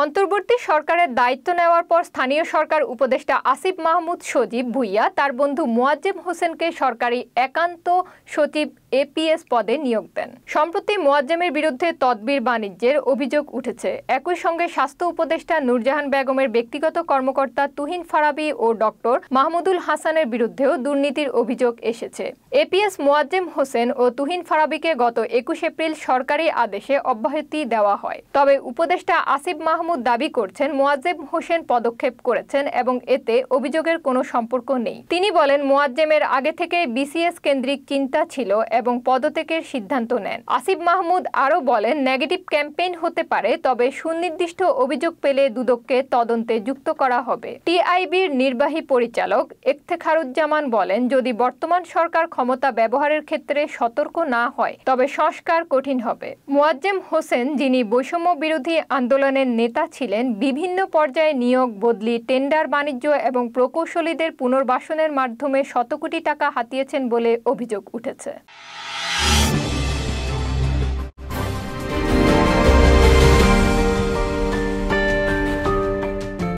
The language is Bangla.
অন্তর্বর্তী সরকারের দায়িত্ব নেওয়ার পর স্থানীয় সরকার উপদেষ্টা আসিফ মাহমুদ সজীব ভুইয়া তার বন্ধু মোয়াজ্জেম হোসেনকে সরকারি একান্ত সচিব এপিএস পদে নিয়োগ দেন। সম্প্রতি মোয়াজ্জেমের বিরুদ্ধে তদবির বাণিজ্যের অভিযোগ উঠেছে। একই সঙ্গে স্বাস্থ্য উপদেষ্টা নূরজাহান বেগমের ব্যক্তিগত কর্মকর্তা তুহিন ফারাবী ও ডক্টর মাহমুদুল হাসানের বিরুদ্ধেও দুর্নীতির অভিযোগ এসেছে। এপিএস মোয়াজ্জেম হোসেন ও তুহিন ফারাবীকে গত 21 এপ্রিল সরকারি আদেশে অব্যাহতি দেওয়া হয়। তবে উপদেষ্টা আসিফ মাহমুদ দাবি করছেন মোয়াজ্জেম হোসেন পদক্ষেপ করেছেন এবং এতে অভিযোগের কোনো সম্পর্ক নেই। তিনি বলেন মোয়াজ্জেমের আগে থেকে বিসিএস কেন্দ্রিক চিন্তা ছিল এবং পদত্যাগের সিদ্ধান্ত নেন। আসিফ মাহমুদ আরও বলেন নেগেটিভ ক্যাম্পেইন হতে পারে, তবে সুনির্দিষ্ট অভিযোগ পেলে দুদককে তদন্তে যুক্ত করা হবে। টিআইবির নির্বাহী পরিচালক ইফতেখারুজ্জামান বলেন যদি বর্তমান সরকার ক্ষমতা ব্যবহারের ক্ষেত্রে সতর্ক না হয় তবে সংস্কার কঠিন হবে। মোয়াজ্জেম হোসেন, যিনি বৈষম্য বিরোধী আন্দোলনের নেতা ছিলেন, বিভিন্ন পর্যায়ে নিয়োগ, বদলি, টেন্ডার বাণিজ্য এবং প্রকৌশলীদের পুনর্বাসনের মাধ্যমে শত কোটি টাকা হাতিয়েছেন বলে অভিযোগ উঠেছে।